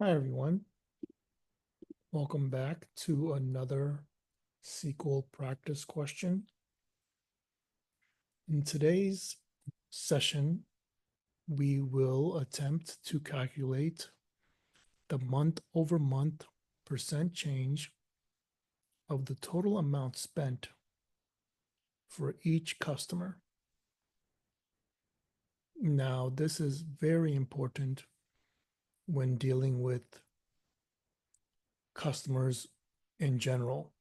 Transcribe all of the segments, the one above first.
Hi, everyone. Welcome back to another SQL practice question. In today's session, we will attempt to calculate the month-over-month percent change of the total amount spent for each customer. Now, this is very important when dealing with customers in general,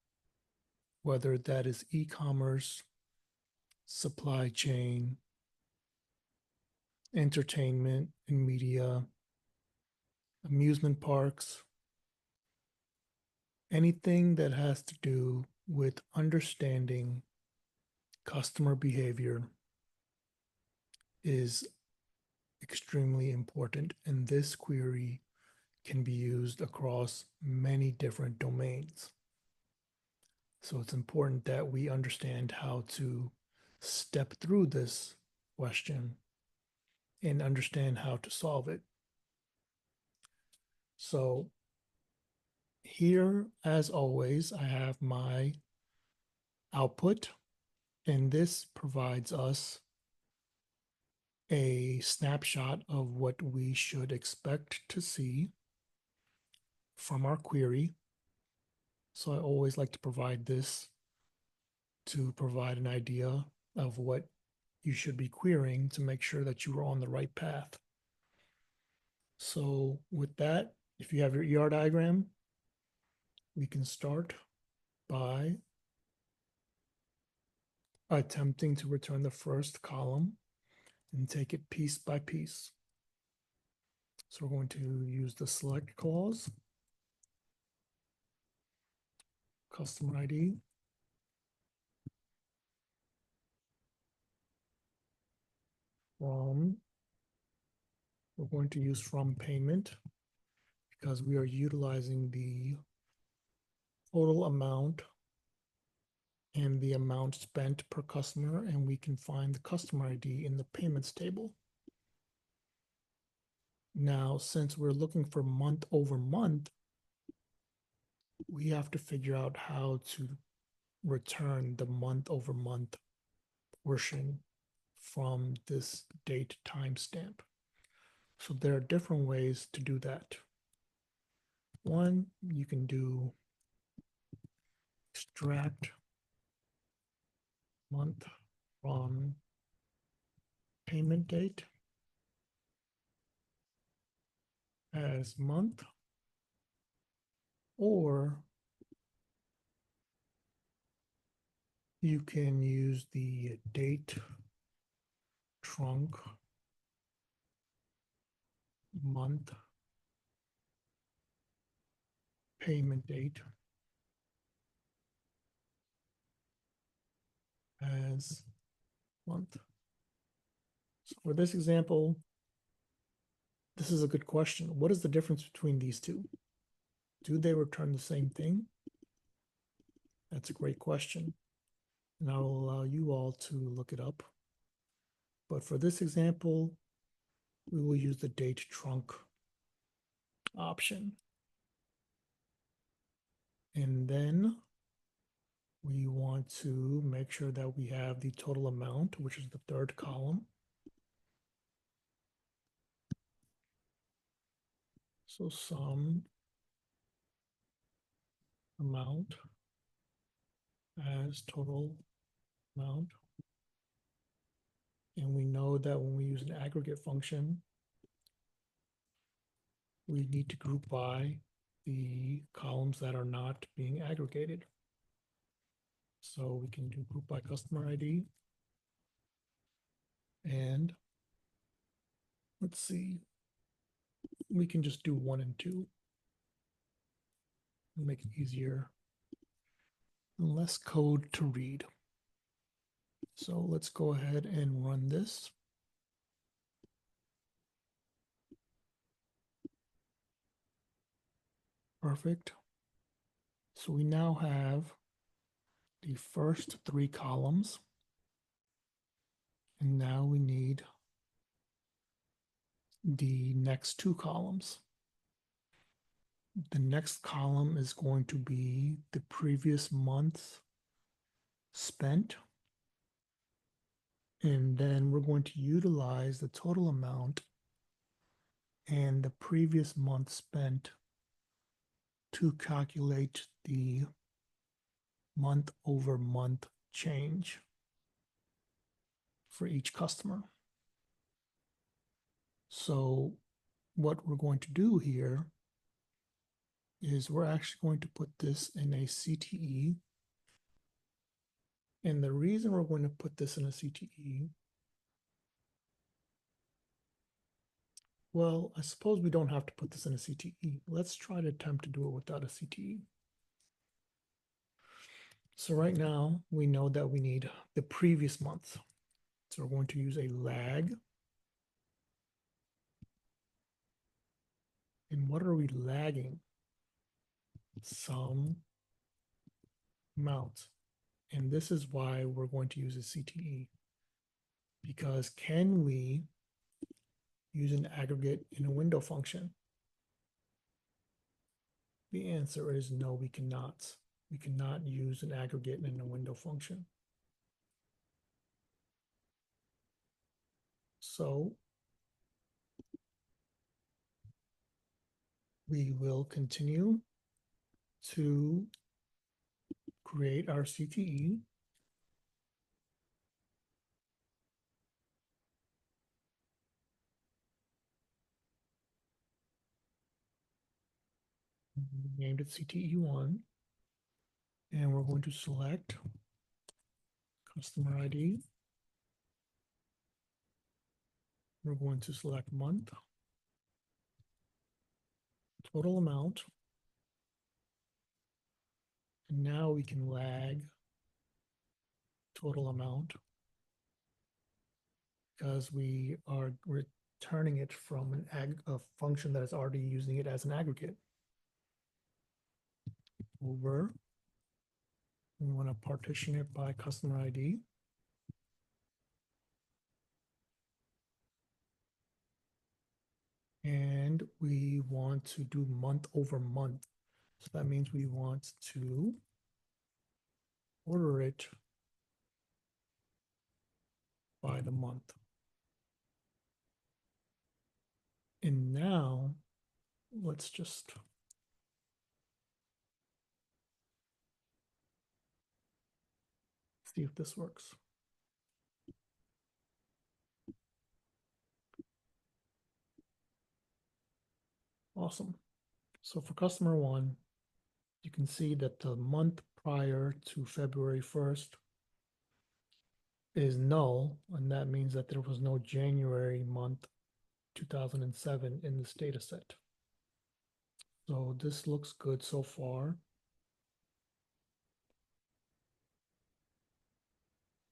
whether that is e-commerce, supply chain, entertainment and media, amusement parks, anything that has to do with understanding customer behavior is extremely important. And this query can be used across many different domains. So it's important that we understand how to step through this question and understand how to solve it. So here, as always, I have my output, and this provides us a snapshot of what we should expect to see from our query. So I always like to provide this to provide an idea of what you should be querying to make sure that you are on the right path. So with that, if you have your ER diagram, we can start by attempting to return the first column and take it piece by piece. So we're going to use the select clause, customer ID, from, we're going to use from payment because we are utilizing the total amount and the amount spent per customer, and we can find the customer ID in the payments table. Now, since we're looking for month over month, we have to figure out how to return the month over month portion from this date timestamp. So there are different ways to do that. One, you can do extract month from payment date as month, or you can use the date trunc month payment date as month. So for this example, this is a good question. What is the difference between these two? Do they return the same thing? That's a great question. And I will allow you all to look it up. But for this example, we will use the date trunc option. And then we want to make sure that we have the total amount, which is the third column. So sum amount as total amount. And we know that when we use an aggregate function, we need to group by the columns that are not being aggregated. So we can do group by customer ID. And let's see, we can just do 1 and 2. Make it easier and less code to read. So let's go ahead and run this. Perfect. So we now have the first 3 columns. And now we need the next 2 columns. the next column is going to be the previous month spent. And then we're going to utilize the total amount and the previous month spent to calculate the month over month change for each customer. So what we're going to do here is we're actually going to put this in a CTE. And the reason we're going to put this in a CTE, well, I suppose we don't have to put this in a CTE. Let's try to attempt to do it without a CTE. So right now we know that we need the previous month. So we're going to use a lag. And what are we lagging? Some amount. And this is why we're going to use a CTE. Because can we use an aggregate in a window function? The answer is no, we cannot. We cannot use an aggregate in a window function. So we will continue to create our CTE. Named it CTE1. And we're going to select customer ID. We're going to select month, total amount. And now we can lag total amount because we are returning it from a function that is already using it as an aggregate. Over, we want to partition it by customer ID. And we want to do month over month. So that means we want to order it by the month. And now let's just see if this works. Awesome. So for customer one, you can see that the month prior to February 1st is null, and that means that there was no January month 2007 in this data set. So this looks good so far.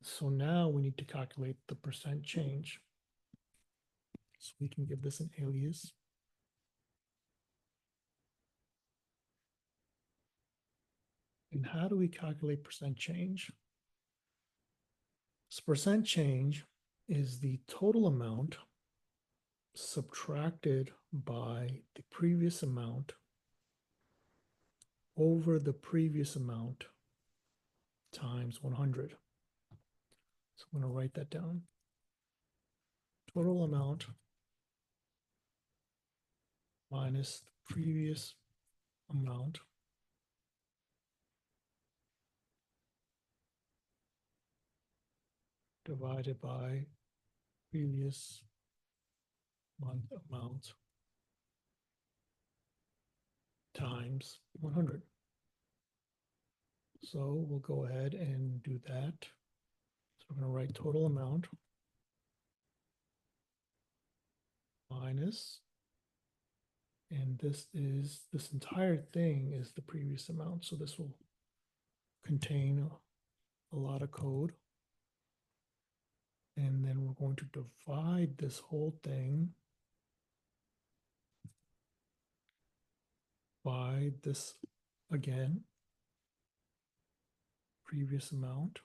So now we need to calculate the percent change. So we can give this an alias. And how do we calculate percent change? So percent change is the total amount subtracted by the previous amount over the previous amount times 100. So I'm going to write that down. Total amount minus the previous amount divided by previous month amount times 100. So we'll go ahead and do that. So we're going to write total amount minus, and this entire thing is the previous amount. So this will contain a lot of code. And then we're going to divide this whole thing by this again, previous amount.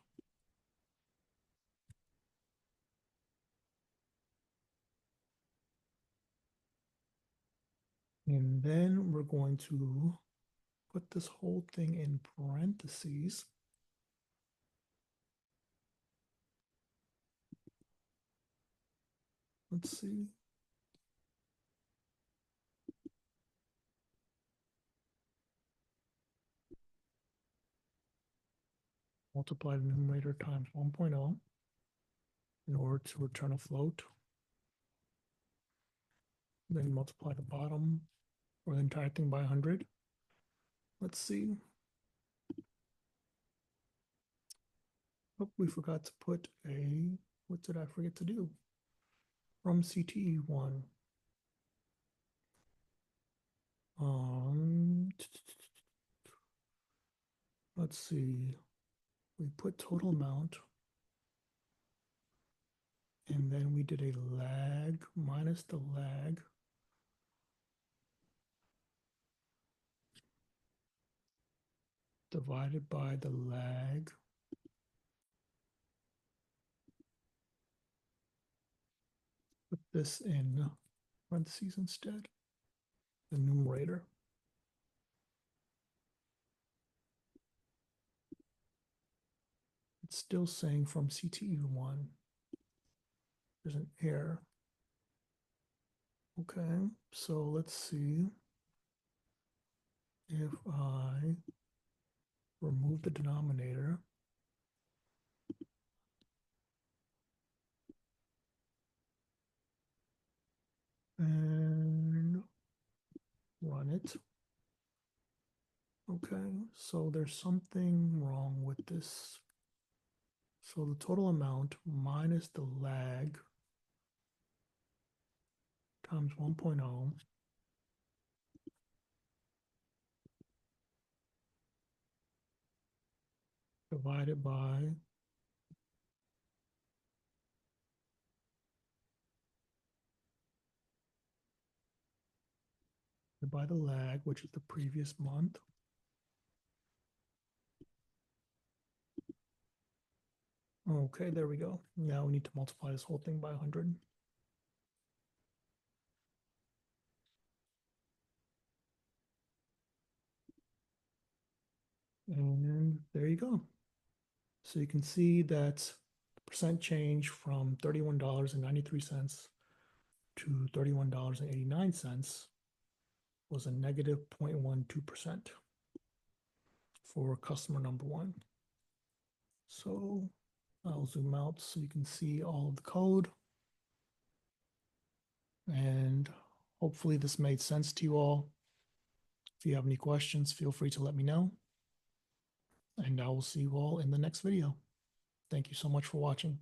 And then we're going to put this whole thing in parentheses. Let's see. Multiply the numerator times 1.0 in order to return a float. Then multiply the bottom or the entire thing by 100. Let's see. Oh, we forgot to put a, what did I forget to do? From CTE1. Let's see. We put total amount. And then we did a lag minus the lag. Divided by the lag. Put this in parentheses instead, the numerator. It's still saying from CTE1. There's an error. Okay, so let's see if I remove the denominator. And run it. Okay, so there's something wrong with this. So the total amount minus the lag times 1.0 divided by the lag, which is the previous month. Okay, there we go. Now we need to multiply this whole thing by 100. And there you go. So you can see that the percent change from $31.93 to $31.89 was a negative 0.12% for customer number one. So I'll zoom out so you can see all of the code. And hopefully this made sense to you all. If you have any questions, feel free to let me know. And I will see you all in the next video. Thank you so much for watching.